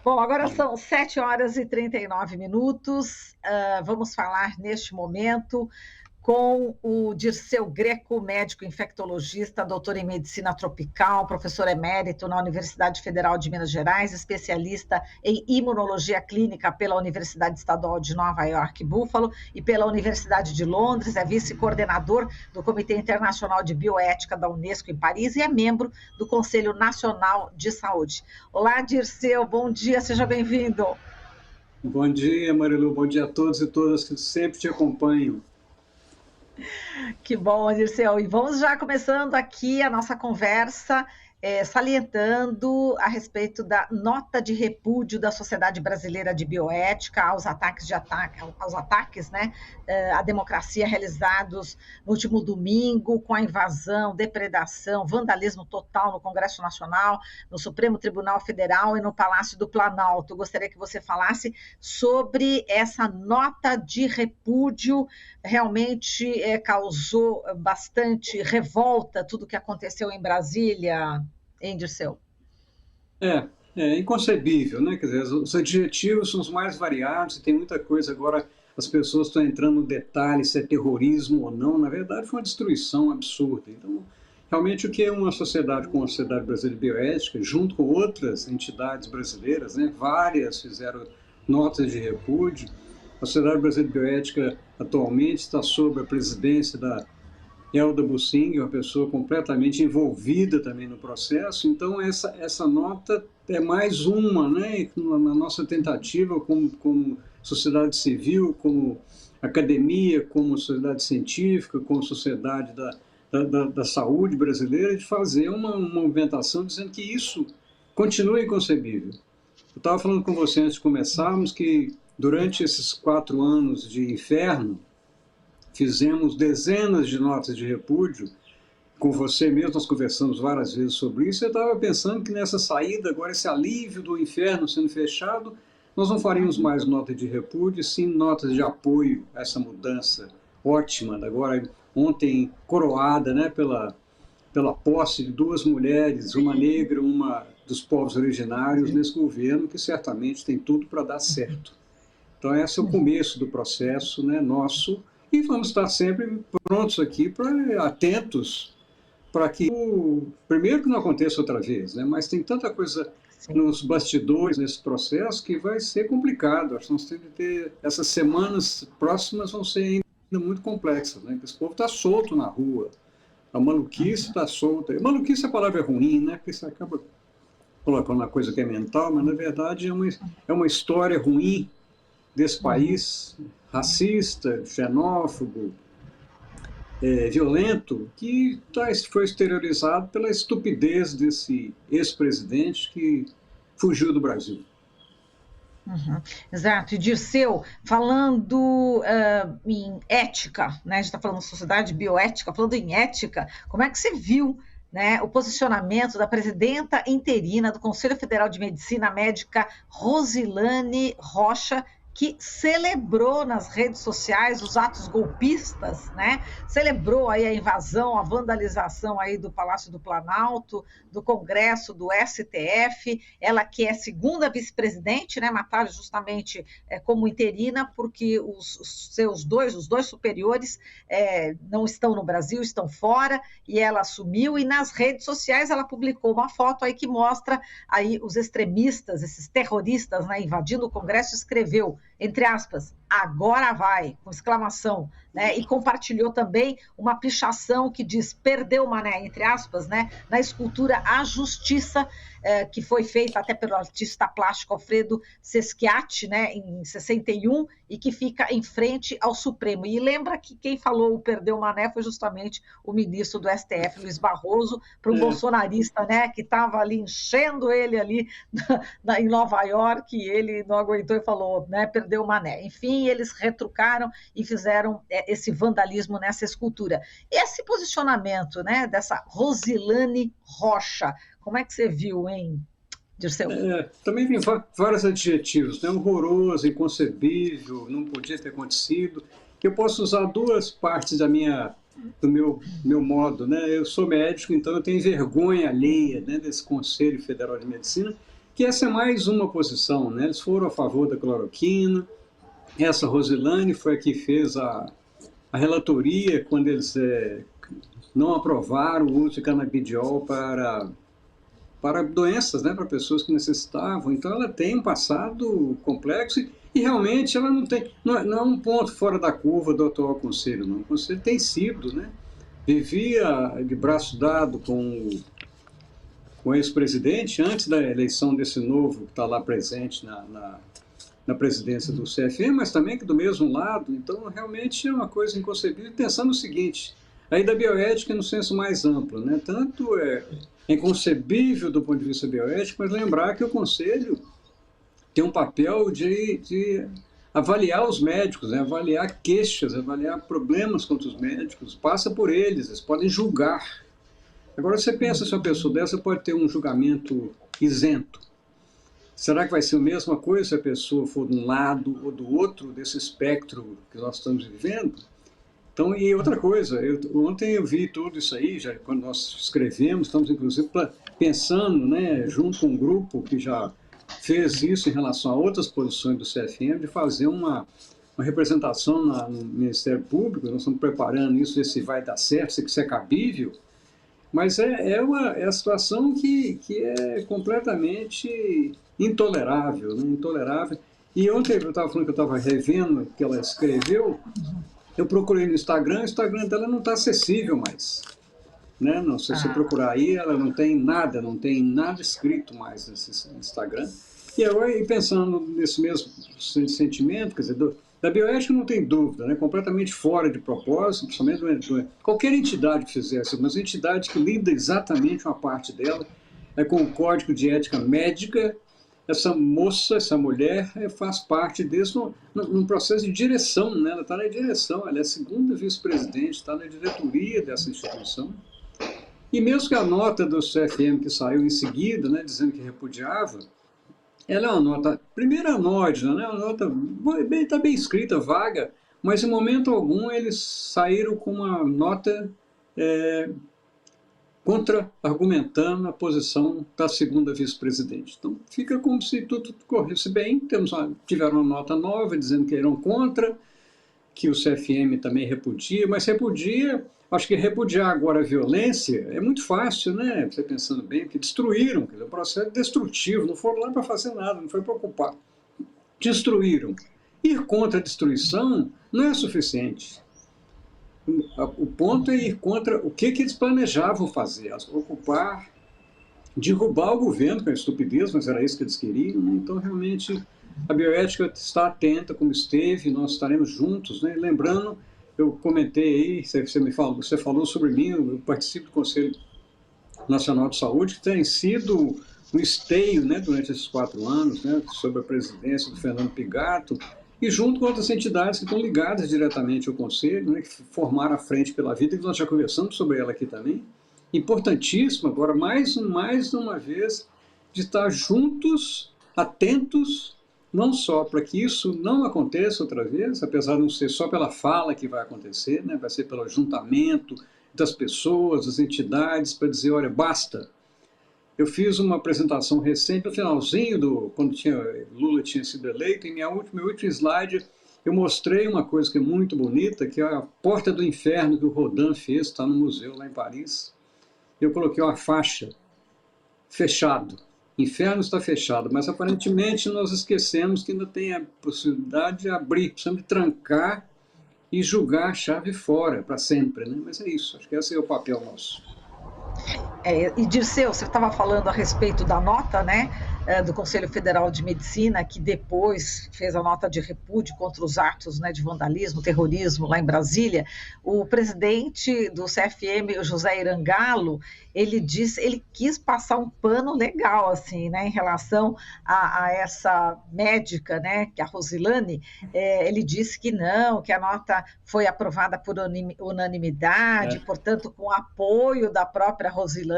Bom, agora são 7h39. Vamos falar neste momento com o Dirceu Greco, médico infectologista, doutor em medicina tropical, professor emérito na Universidade Federal de Minas Gerais, especialista em imunologia clínica pela Universidade Estadual de Nova York, Buffalo, e pela Universidade de Londres, é vice-coordenador do Comitê Internacional de Bioética da Unesco em Paris e é membro do Conselho Nacional de Saúde. Olá, Dirceu, bom dia, seja bem-vindo. Bom dia, Marilu, bom dia a todos e todas que sempre te acompanham. Que bom, Dirceu. E vamos já começando aqui a nossa conversa, salientando a respeito da nota de repúdio da Sociedade Brasileira de Bioética aos ataques, né, à democracia realizados no último domingo, com a invasão, depredação, vandalismo total no Congresso Nacional, no Supremo Tribunal Federal e no Palácio do Planalto. Gostaria que você falasse sobre essa nota de repúdio. Realmente causou bastante revolta tudo o que aconteceu em Brasília, hein, Dirceu? É inconcebível, né? Quer dizer, os adjetivos são os mais variados e tem muita coisa agora. As pessoas estão entrando no detalhe se é terrorismo ou não. Na verdade, foi uma destruição absurda. Então, realmente, o que é uma sociedade como a Sociedade Brasileira de Bioética, junto com outras entidades brasileiras, né? Várias fizeram notas de repúdio. A Sociedade Brasileira de Bioética atualmente está sob a presidência da Elda Bussing, uma pessoa completamente envolvida também no processo. Então, essa nota é mais uma, né, na nossa tentativa como sociedade civil, como academia, como sociedade científica, como sociedade da saúde brasileira, de fazer uma movimentação dizendo que isso continua inconcebível. Eu estava falando com você antes de começarmos que durante esses 4 anos de inferno, fizemos dezenas de notas de repúdio. Com você mesmo, nós conversamos várias vezes sobre isso. Eu estava pensando que nessa saída, agora esse alívio do inferno sendo fechado, nós não faríamos mais nota de repúdio, sim notas de apoio a essa mudança ótima, agora ontem coroada, né, pela posse de 2 mulheres, uma negra, uma dos povos originários, nesse governo, que certamente tem tudo para dar certo. Então, esse é o começo do processo, né, nosso, e vamos estar sempre prontos aqui, atentos, para que, primeiro, que não aconteça outra vez, né, mas tem tanta coisa nos bastidores nesse processo que vai ser complicado. Acho que nós temos que ter, essas semanas próximas vão ser ainda muito complexas, né, porque esse povo está solto na rua, a maluquice está solta. Maluquice, a palavra é ruim, né, porque você acaba colocando uma coisa que é mental, mas na verdade é uma história ruim desse país, racista, xenófobo, violento, que foi exteriorizado pela estupidez desse ex-presidente que fugiu do Brasil. Uhum, exato. E Dirceu, falando em ética, né? A gente está falando de sociedade bioética, falando em ética, como é que você viu, né, o posicionamento da presidenta interina do Conselho Federal de Medicina Médica, Rosilane Rocha, que celebrou nas redes sociais os atos golpistas, né? Celebrou aí a invasão, a vandalização aí do Palácio do Planalto, do Congresso, do STF, ela que é segunda vice-presidente, né? Mataram justamente como interina, porque os dois superiores não estão no Brasil, estão fora, e ela assumiu, e nas redes sociais ela publicou uma foto aí que mostra aí os extremistas, esses terroristas, né, invadindo o Congresso, escreveu, entre aspas, agora vai, com exclamação, né? E compartilhou também uma pichação que diz, perdeu Mané, entre aspas, né? Na escultura A Justiça, que foi feita até pelo artista plástico Alfredo Seschiatti, né, em 61, e que fica em frente ao Supremo. E lembra que quem falou o perdeu Mané foi justamente o ministro do STF, Luiz Barroso, para um bolsonarista, né, que estava ali enchendo ele ali em Nova York, e ele não aguentou e falou, né, perdeu Mané. Enfim, eles retrucaram e fizeram esse vandalismo nessa escultura. Esse posicionamento, né, dessa Rosilane Rocha, como é que você viu, hein, Dirceu? Também tem vários adjetivos, né? Horroroso, inconcebível, não podia ter acontecido. Eu posso usar 2 partes do meu modo, né? Eu sou médico, então eu tenho vergonha alheia, né, desse Conselho Federal de Medicina, que essa é mais uma posição, né? Eles foram a favor da cloroquina. Essa Rosilane foi a que fez a relatoria quando eles não aprovaram o uso de canabidiol para doenças, né, para pessoas que necessitavam. Então, ela tem um passado complexo e realmente ela não é um ponto fora da curva do atual conselho, não. O conselho tem sido, né, vivia de braço dado com o ex-presidente antes da eleição desse novo que está lá presente na presidência do CFM, mas também que do mesmo lado. Então, realmente é uma coisa inconcebível, pensando o seguinte, aí da bioética no senso mais amplo, né? Tanto é inconcebível do ponto de vista bioético, mas lembrar que o Conselho tem um papel de avaliar os médicos, né? Avaliar queixas, avaliar problemas contra os médicos, passa por eles, eles podem julgar. Agora, você pensa se uma pessoa dessa pode ter um julgamento isento. Será que vai ser a mesma coisa se a pessoa for de um lado ou do outro desse espectro que nós estamos vivendo? Então, e outra coisa, ontem eu vi tudo isso aí, já quando nós escrevemos, estamos inclusive pensando, né, junto com um grupo que já fez isso em relação a outras posições do CFM, de fazer uma representação no Ministério Público. Nós estamos preparando isso, ver se vai dar certo, se é cabível, mas é a situação que é completamente intolerável, né? Intolerável. E ontem eu estava falando que eu estava revendo o que ela escreveu, eu procurei no Instagram, o Instagram dela não está acessível mais. Né? Não, se você procurar aí, ela não tem nada escrito mais nesse Instagram. E eu pensando nesse mesmo sentimento, quer dizer, da bioética não tem dúvida, né? Completamente fora de propósito, principalmente qualquer entidade que fizesse, mas entidade que lida exatamente uma parte dela, com o Código de Ética Médica. Essa moça, essa mulher, faz parte desse num processo de direção, né? Ela está na direção, ela é a segunda vice-presidente, está na diretoria dessa instituição. E mesmo que a nota do CFM que saiu em seguida, né, dizendo que repudiava, ela é uma nota, primeiro anódina, né? Uma nota está bem escrita, vaga, mas em momento algum eles saíram com uma nota contra-argumentando a posição da segunda vice-presidente. Então, fica como se tudo corresse bem. Tiveram uma nota nova dizendo que eram contra, que o CFM também repudia, mas acho que repudiar agora a violência é muito fácil, né? Você pensando bem, porque destruíram, quer dizer, um processo destrutivo, não foram lá para fazer nada, não foi para ocupar. Destruíram. Ir contra a destruição não é suficiente. O ponto é ir contra o que eles planejavam fazer, ocupar, derrubar o governo, com a estupidez, mas era isso que eles queriam, né? Então, realmente, a bioética está atenta, como esteve, nós estaremos juntos, né? Lembrando, eu comentei aí, você falou sobre mim, eu participo do Conselho Nacional de Saúde, que tem sido um esteio, né, durante esses 4 anos, né, sob a presidência do Fernando Pigato, e junto com outras entidades que estão ligadas diretamente ao Conselho, né, que formaram a Frente pela Vida, que nós já conversamos sobre ela aqui também. Importantíssimo, agora, mais uma vez, de estar juntos, atentos, não só para que isso não aconteça outra vez, apesar de não ser só pela fala que vai acontecer, né, vai ser pelo ajuntamento das pessoas, das entidades, para dizer, olha, basta. Eu fiz uma apresentação recente, no finalzinho, quando Lula tinha sido eleito, em meu último slide, eu mostrei uma coisa que é muito bonita, que é a Porta do Inferno que o Rodin fez, está no museu lá em Paris. Eu coloquei uma faixa, fechado. Inferno está fechado, mas aparentemente nós esquecemos que ainda tem a possibilidade de abrir, precisamos de trancar e julgar a chave fora, para sempre, né? Mas é isso, acho que esse é o papel nosso. E Dirceu, você estava falando a respeito da nota, né, do Conselho Federal de Medicina, que depois fez a nota de repúdio contra os atos, né, de vandalismo, terrorismo lá em Brasília. O presidente do CFM, o José Irangalo, ele quis passar um pano legal, assim, né, em relação a essa médica, né, que é a Rosilane. Ele disse que não, que a nota foi aprovada por unanimidade, portanto, com apoio da própria Rosilane,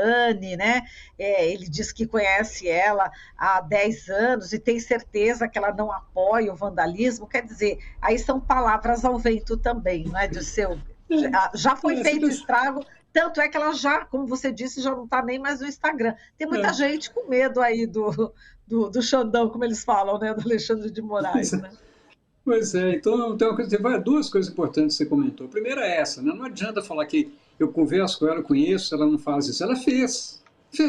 né? Ele disse que conhece ela há 10 anos e tem certeza que ela não apoia o vandalismo. Quer dizer, aí são palavras ao vento também, não é, Dirceu? Já foi feito estrago, Tanto é que ela já, como você disse, já não está nem mais no Instagram. Tem muita gente com medo aí do Xandão, como eles falam, né? Do Alexandre de Moraes, né? Pois é, então tem duas coisas importantes que você comentou. A primeira é essa, né? Não adianta falar que eu converso com ela, conheço, ela não faz isso. Ela fez,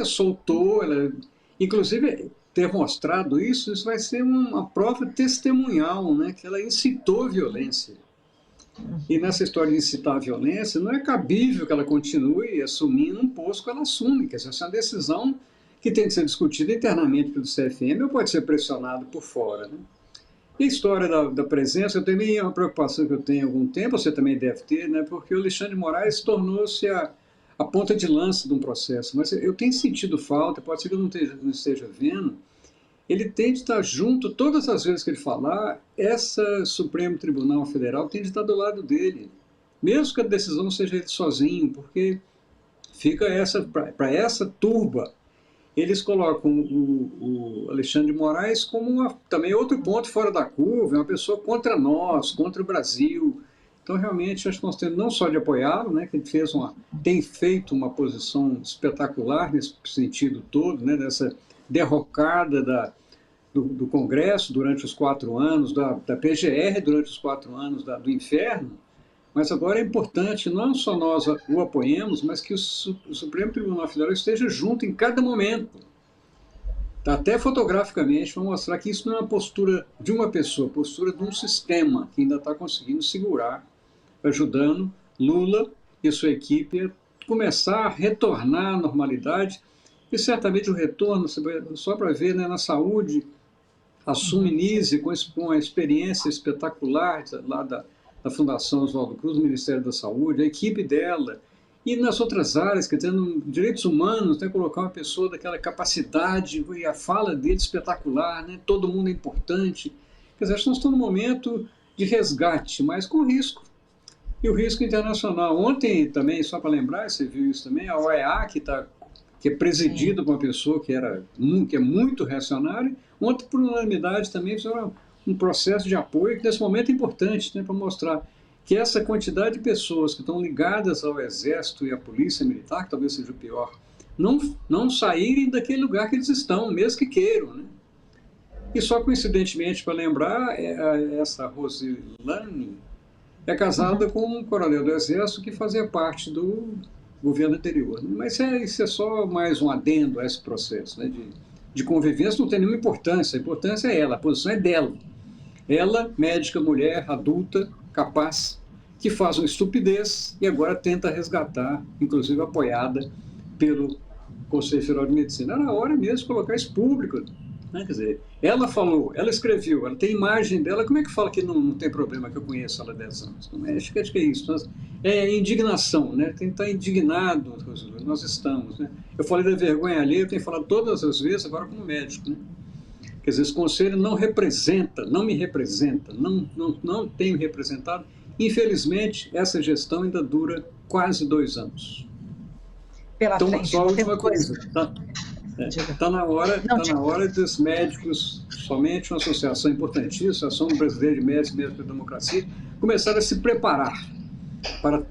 soltou, ela, inclusive ter mostrado isso, isso vai ser uma prova testemunhal, né? Que ela incitou violência. E nessa história de incitar a violência, não é cabível que ela continue assumindo um posto que ela assume, que essa é uma decisão que tem que ser discutida internamente pelo CFM ou pode ser pressionado por fora, né? E a história da presença, também é uma preocupação que eu tenho há algum tempo, você também deve ter, né? Porque o Alexandre de Moraes tornou-se a ponta de lança de um processo. Mas eu tenho sentido falta, pode ser que eu não esteja vendo, ele tem de estar junto, todas as vezes que ele falar, essa Supremo Tribunal Federal tem de estar do lado dele. Mesmo que a decisão seja ele sozinho, porque fica para essa turba. Eles colocam o Alexandre de Moraes como também outro ponto fora da curva, é uma pessoa contra nós, contra o Brasil. Então, realmente, acho que nós temos não só de apoiá-lo, né, que ele tem feito uma posição espetacular nesse sentido todo, né, dessa derrocada do Congresso durante os 4 anos, da PGR durante os 4 anos do inferno, mas agora é importante, não só nós o apoiemos, mas que o Supremo Tribunal Federal esteja junto em cada momento. Até fotograficamente, para mostrar que isso não é uma postura de uma pessoa, é postura de um sistema que ainda está conseguindo segurar, ajudando Lula e sua equipe a começar a retornar à normalidade. E certamente o retorno, só para ver, né, na saúde, a Suminise, com uma experiência espetacular lá da Fundação Oswaldo Cruz, do Ministério da Saúde, a equipe dela, e nas outras áreas, quer dizer, no direitos humanos, né, colocar uma pessoa daquela capacidade, e a fala dele espetacular, né, todo mundo é importante. Quer dizer, acho que nós estamos num momento de resgate, mas com risco. E o risco internacional. Ontem também, só para lembrar, você viu isso também, a OEA, que é presidido por uma pessoa que é muito reacionária, ontem, por unanimidade, também fizeram um processo de apoio que nesse momento é importante, né, para mostrar que essa quantidade de pessoas que estão ligadas ao Exército e à Polícia Militar, que talvez seja o pior, não saírem daquele lugar que eles estão, mesmo que queiram, né? E só coincidentemente, para lembrar, essa Rosilane é casada com um coronel do Exército que fazia parte do governo anterior. Mas isso é só mais um adendo a esse processo, né, de convivência, não tem nenhuma importância. A importância é ela, a posição é dela. Ela, médica, mulher, adulta, capaz, que faz uma estupidez e agora tenta resgatar, inclusive apoiada pelo Conselho Federal de Medicina. Era a hora mesmo de colocar isso público. Né? Quer dizer, ela falou, ela escreveu, ela tem imagem dela, como é que fala que não tem problema, que eu conheço ela há 10 anos? Não é, acho que é isso. É indignação, né? Tem que estar indignado, nós estamos. Né? Eu falei da vergonha alheia, eu tenho falado todas as vezes, agora como médico. Né? Quer dizer, esse conselho não representa, não me representa, não tenho representado. Infelizmente, essa gestão ainda dura quase 2 anos. Pela então, frente, só a última coisa. Está na hora dos médicos, somente uma associação importantíssima, a Associação Brasileira de Médicos e Médicos da Democracia, começar a se preparar para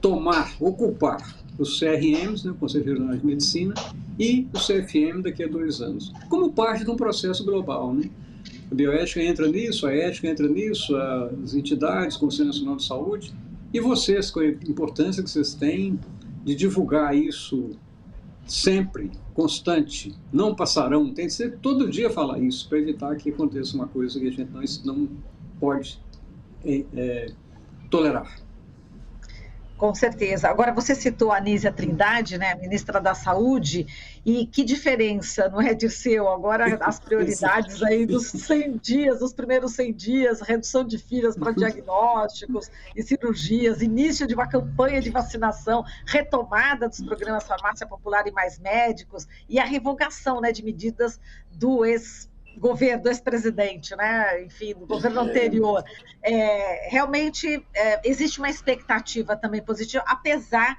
ocupar os CRMs, né, o Conselho Regional de Medicina, e o CFM daqui a 2 anos, como parte de um processo global. Né? A bioética entra nisso, a ética entra nisso, as entidades, o Conselho Nacional de Saúde, e vocês, com a importância que vocês têm de divulgar isso sempre, constante, não passarão, tem que ser todo dia falar isso, para evitar que aconteça uma coisa que a gente não pode tolerar. Com certeza. Agora, você citou a Anísia Trindade, né, ministra da Saúde, e que diferença, não é, Dirceu? Agora, as prioridades aí dos 100 dias, dos primeiros 100 dias, redução de filas para diagnósticos e cirurgias, início de uma campanha de vacinação, retomada dos programas Farmácia Popular e Mais Médicos, e a revogação, né, de medidas do governo, do ex-presidente, né? Enfim, do governo anterior. Realmente existe uma expectativa também positiva, apesar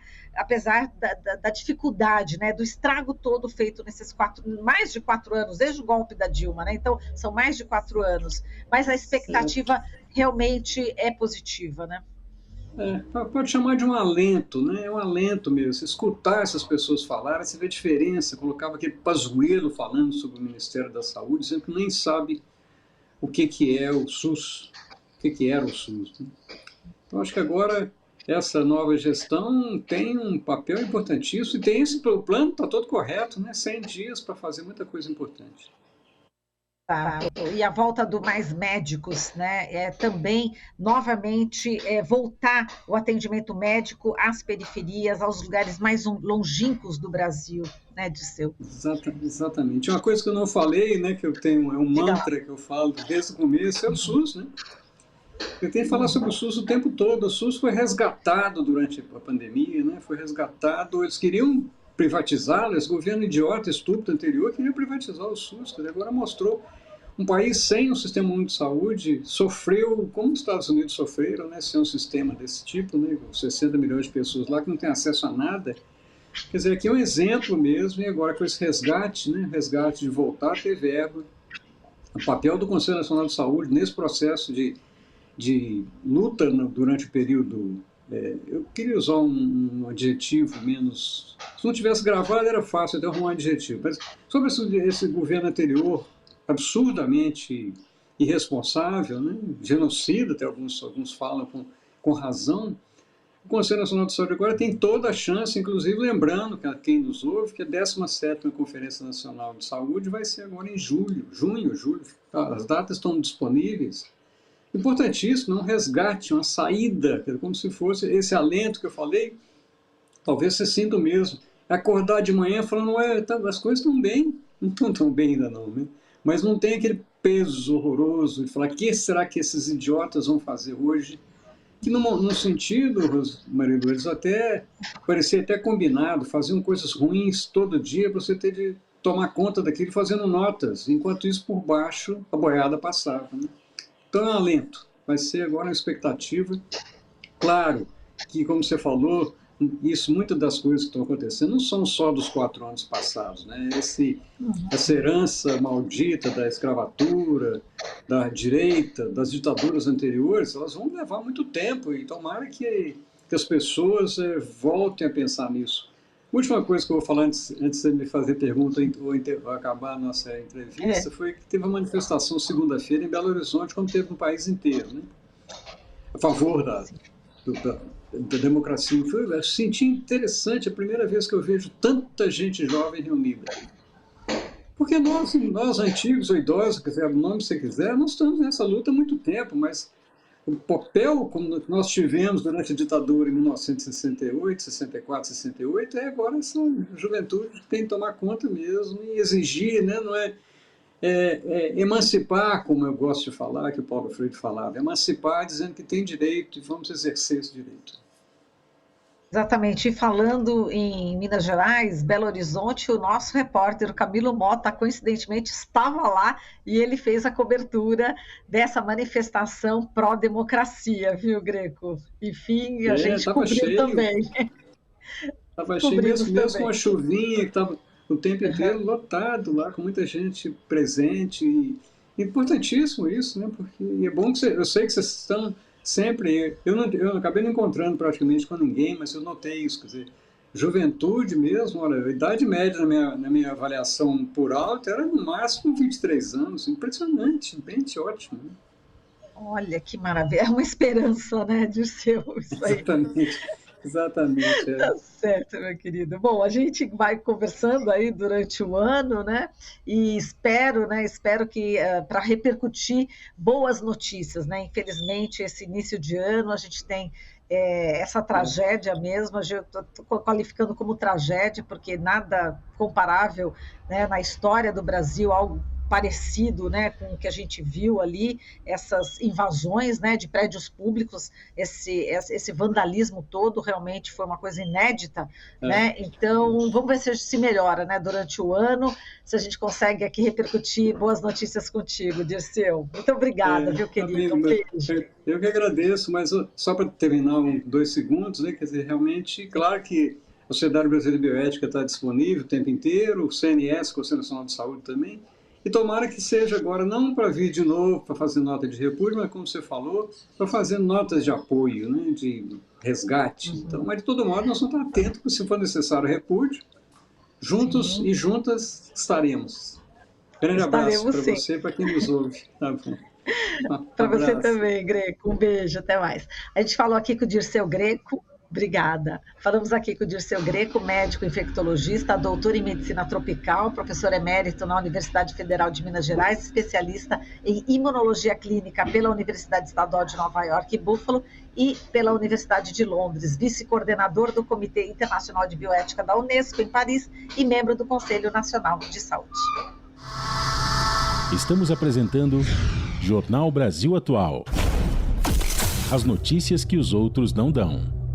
da dificuldade, né? Do estrago todo feito nesses mais de 4 anos, desde o golpe da Dilma, né? Então, são mais de 4 anos, mas a expectativa realmente é positiva, né? Pode chamar de um alento, né? É um alento mesmo. Você escutar essas pessoas falarem, você vê a diferença. Colocava aquele Pazuello falando sobre o Ministério da Saúde, dizendo que nem sabe o que é o SUS, o que era o SUS, né? Então, acho que agora essa nova gestão tem um papel importantíssimo e tem esse o plano está todo correto, né? 100 dias para fazer muita coisa importante. Exato. E a volta do Mais Médicos, né? Também, novamente, voltar o atendimento médico às periferias, aos lugares mais longínquos do Brasil, né, Dirceu? Exatamente. Uma coisa que eu não falei, né, que eu tenho, é um Diga lá. mantra que eu falo desde o começo, é o SUS, né? Eu tenho que falar sobre o SUS o tempo todo. O SUS foi resgatado durante a pandemia, né? Foi resgatado. Eles queriam privatizá-lo, esse governo idiota, estúpido anterior, queria privatizar o SUS. Agora mostrou um país sem um sistema único de saúde, sofreu, como os Estados Unidos sofreram, né? Sem um sistema desse tipo, né? 60 milhões de pessoas lá que não têm acesso a nada. Quer dizer, aqui é um exemplo mesmo, e agora com esse resgate, né? Resgate de voltar a ter verba, o papel do Conselho Nacional de Saúde nesse processo de luta durante o período. Eu queria usar um adjetivo menos. Se não tivesse gravado, era fácil até arrumar um adjetivo. Mas sobre esse governo anterior, absurdamente irresponsável, né? Genocida, até alguns falam com razão, o Conselho Nacional de Saúde agora tem toda a chance, inclusive lembrando que quem nos ouve, que a 17ª Conferência Nacional de Saúde vai ser agora em junho, julho. As datas estão disponíveis. Importantíssimo, é um resgate, uma saída, como se fosse esse alento que eu falei, talvez você sinta o mesmo. Acordar de manhã falando, as coisas estão bem, não estão tão bem ainda não, né? Mas não tem aquele peso horroroso de falar, o que será que esses idiotas vão fazer hoje? Que no sentido, Marilu, eles até parecia até combinado, faziam coisas ruins todo dia para você ter de tomar conta daquilo fazendo notas, enquanto isso por baixo a boiada passava, né? Então é um alento, vai ser agora uma expectativa. Claro que, como você falou, muitas das coisas que estão acontecendo não são só dos 4 anos passados, né? Essa herança maldita da escravatura, da direita, das ditaduras anteriores, elas vão levar muito tempo e tomara que as pessoas voltem a pensar nisso. Última coisa que eu vou falar antes de você me fazer pergunta ou acabar a nossa entrevista foi que teve uma manifestação segunda-feira em Belo Horizonte, como teve no país inteiro, né? A favor da democracia. Eu senti interessante, a primeira vez que eu vejo tanta gente jovem reunida. Porque nós antigos ou idosos, quiser o nome que você quiser, nós estamos nessa luta há muito tempo, mas o papel como nós tivemos durante a ditadura em 1968, 64, 68, é agora essa juventude que tem que tomar conta mesmo e exigir, né? Não emancipar, como eu gosto de falar, que o Paulo Freire falava, emancipar dizendo que tem direito e vamos exercer esse direito. Exatamente. E falando em Minas Gerais, Belo Horizonte, o nosso repórter, o Camilo Mota, coincidentemente estava lá e ele fez a cobertura dessa manifestação pró-democracia, viu, Greco? Enfim, a gente Estava cobriu cheio, também. estava cheio Cobrimos mesmo com também. a chuvinha, que estava o tempo inteiro lotado lá, com muita gente presente. E importantíssimo isso, né? Porque é bom que eu sei que vocês estão sempre. Eu acabei não encontrando praticamente com ninguém, mas eu notei isso. Quer dizer, juventude mesmo, olha, a idade média na minha avaliação por alto era no máximo 23 anos. Impressionante, bem ótimo. Né? Olha que maravilha, é uma esperança, né, Dirceu, isso aí. Exatamente, exatamente. Tá certo, meu querido. Bom, a gente vai conversando aí durante o ano, né? E espero que para repercutir boas notícias, né? Infelizmente, esse início de ano a gente tem essa tragédia mesmo, eu estou qualificando como tragédia, porque nada comparável, né, na história do Brasil, algo parecido, né, com o que a gente viu ali, essas invasões, né, de prédios públicos, esse vandalismo todo realmente foi uma coisa inédita, né? Então vamos ver se melhora, né, durante o ano, se a gente consegue aqui repercutir boas notícias contigo, Dirceu. Muito obrigada, viu, querido? Um beijo. Eu que agradeço, mas só para terminar 2 segundos, né, quer dizer, realmente, claro que a Sociedade Brasileira de Bioética está disponível o tempo inteiro, o CNS, Conselho Nacional de Saúde também, E tomara que seja agora, não para vir de novo, para fazer nota de repúdio, mas como você falou, para fazer notas de apoio, né, de resgate. Então, mas de todo modo, nós vamos estar atentos, que se for necessário repúdio, juntos e juntas estaremos. Grande abraço para você e para quem nos ouve. Tá bom. Para você também, Greco. Um beijo, até mais. A gente falou aqui com o Dirceu Greco. Obrigada. Falamos aqui com o Dirceu Greco, médico infectologista, doutor em medicina tropical, professor emérito na Universidade Federal de Minas Gerais, especialista em imunologia clínica pela Universidade Estadual de Nova York e Buffalo e pela Universidade de Londres, vice-coordenador do Comitê Internacional de Bioética da Unesco em Paris e membro do Conselho Nacional de Saúde. Estamos apresentando Jornal Brasil Atual. As notícias que os outros não dão.